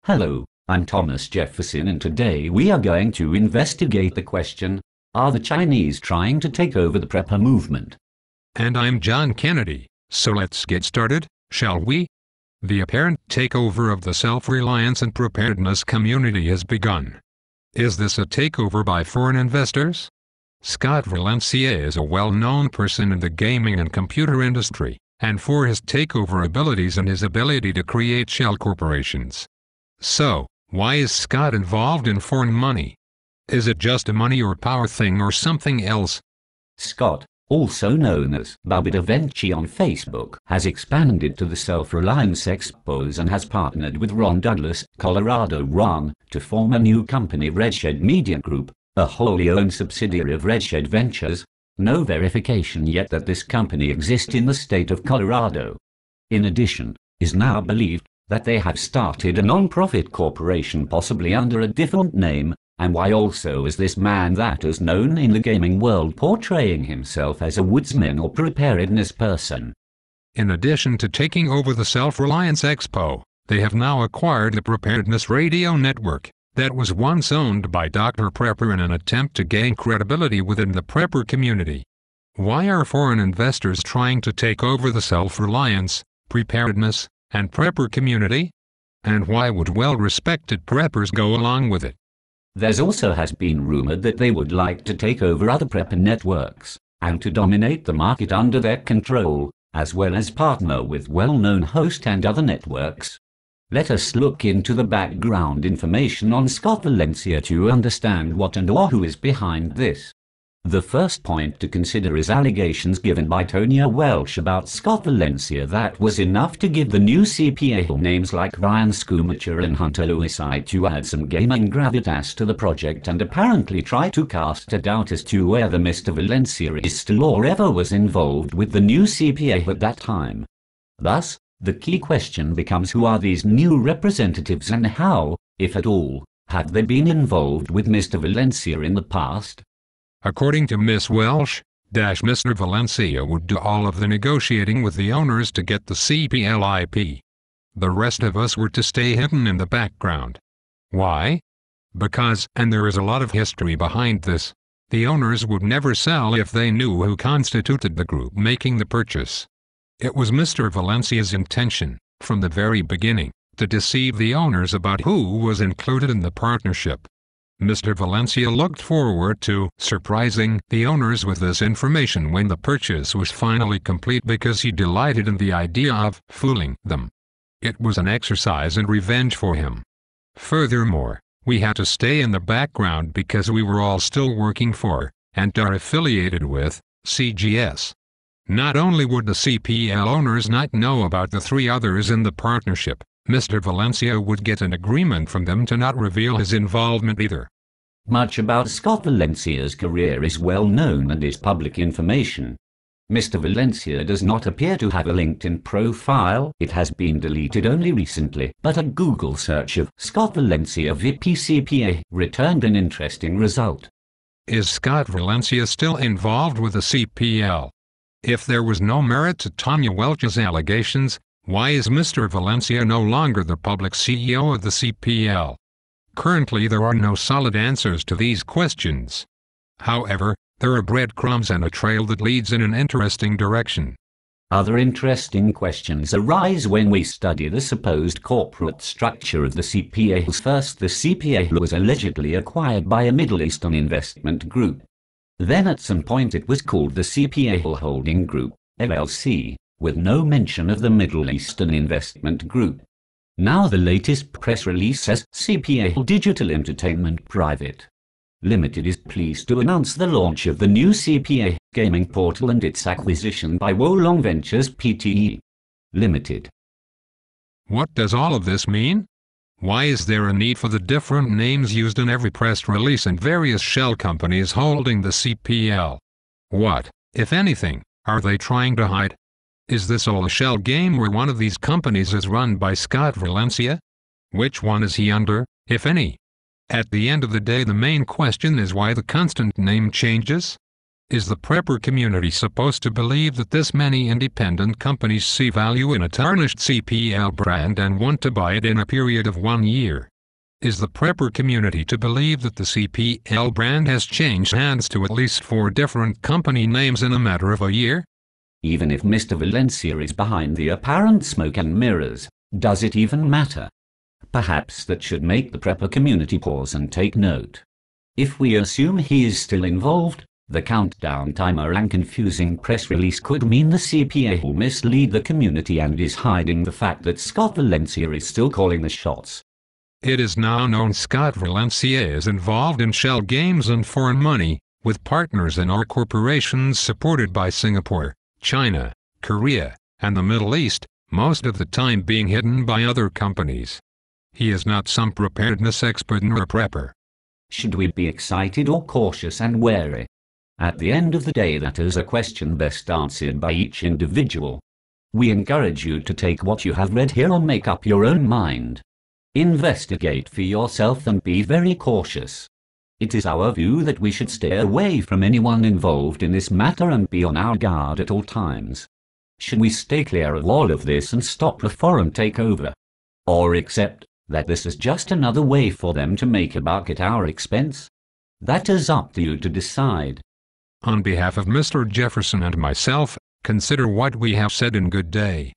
Hello, I'm Thomas Jefferson and today we are going to investigate the question, are the Chinese trying to take over the prepper movement? And I'm John Kennedy, so let's get started, shall we? The apparent takeover of the self-reliance and preparedness community has begun. Is this a takeover by foreign investors? Scott Valencia is a well-known person in the gaming and computer industry, and for his takeover abilities and his ability to create shell corporations. So, why is Scott involved in foreign money? Is it just a money or power thing or something else? Scott, also known as Bobby Da Vinci on Facebook, has expanded to the Self Reliance Expos and has partnered with Ron Douglas, Colorado Ron, to form a new company, Redshed Media Group, a wholly owned subsidiary of Redshed Ventures. No verification yet that this company exists in the state of Colorado. In addition, is now believed that they have started a non-profit corporation possibly under a different name, and why also is this man that is known in the gaming world portraying himself as a woodsman or preparedness person. In addition to taking over the Self-Reliance Expo, they have now acquired the Preparedness Radio Network that was once owned by Dr. Prepper in an attempt to gain credibility within the prepper community. Why are foreign investors trying to take over the Self-Reliance, Preparedness, and prepper community? And why would well-respected preppers go along with it? There's also has been rumored that they would like to take over other prepper networks, and to dominate the market under their control, as well as partner with well-known host and other networks. Let us look into the background information on Scott Valencia to understand what and or who is behind this. The first point to consider is allegations given by Tonya Welsh about Scott Valencia that was enough to give the new CPA names like Ryan Schumacher and Hunter Lewisite to add some gaming gravitas to the project and apparently try to cast a doubt as to whether Mr. Valencia is still or ever was involved with the new CPA at that time. Thus, the key question becomes who are these new representatives and how, if at all, have they been involved with Mr. Valencia in the past? According to Miss Welsh, Mr. Valencia would do all of the negotiating with the owners to get the CPLIP. The rest of us were to stay hidden in the background. Why? Because, and there is a lot of history behind this, the owners would never sell if they knew who constituted the group making the purchase. It was Mr. Valencia's intention, from the very beginning, to deceive the owners about who was included in the partnership. Mr. Valencia looked forward to surprising the owners with this information when the purchase was finally complete because he delighted in the idea of fooling them. It was an exercise in revenge for him. Furthermore, we had to stay in the background because we were all still working for, and are affiliated with, CGS. Not only would the CPL owners not know about the three others in the partnership, Mr. Valencia would get an agreement from them to not reveal his involvement either. Much about Scott Valencia's career is well known and is public information. Mr. Valencia does not appear to have a LinkedIn profile. It has been deleted only recently, but a Google search of Scott Valencia VP CPA returned an interesting result. Is Scott Valencia still involved with the CPL? If there was no merit to Tonya Welch's allegations, why is Mr. Valencia no longer the public CEO of the CPL? Currently there are no solid answers to these questions. However, there are breadcrumbs and a trail that leads in an interesting direction. Other interesting questions arise when we study the supposed corporate structure of the CPA. First, the CPA was allegedly acquired by a Middle Eastern investment group. Then at some point it was called the CPA Holding Group, LLC, with no mention of the Middle Eastern investment group. Now the latest press release says CPA Digital Entertainment Private Limited is pleased to announce the launch of the new CPA gaming portal and its acquisition by Wolong Ventures Pte. Limited. What does all of this mean? Why is there a need for the different names used in every press release and various shell companies holding the CPL? What, if anything, are they trying to hide? Is this all a shell game where one of these companies is run by Scott Valencia? Which one is he under, if any? At the end of the day, the main question is why the constant name changes? Is the prepper community supposed to believe that this many independent companies see value in a tarnished CPL brand and want to buy it in a period of 1 year? Is the prepper community to believe that the CPL brand has changed hands to at least 4 different company names in a matter of a year? Even if Mr. Valencia is behind the apparent smoke and mirrors, does it even matter? Perhaps that should make the prepper community pause and take note. If we assume he is still involved, the countdown timer and confusing press release could mean the CPA will mislead the community and is hiding the fact that Scott Valencia is still calling the shots. It is now known Scott Valencia is involved in shell games and foreign money, with partners in our corporations supported by Singapore, China, Korea, and the Middle East, most of the time being hidden by other companies. He is not some preparedness expert nor a prepper. Should we be excited or cautious and wary? At the end of the day, that is a question best answered by each individual. We encourage you to take what you have read here and make up your own mind. Investigate for yourself and be very cautious. It is our view that we should stay away from anyone involved in this matter and be on our guard at all times. Should we stay clear of all of this and stop the foreign takeover? Or accept that this is just another way for them to make a buck at our expense? That is up to you to decide. On behalf of Mr. Jefferson and myself, consider what we have said in good day.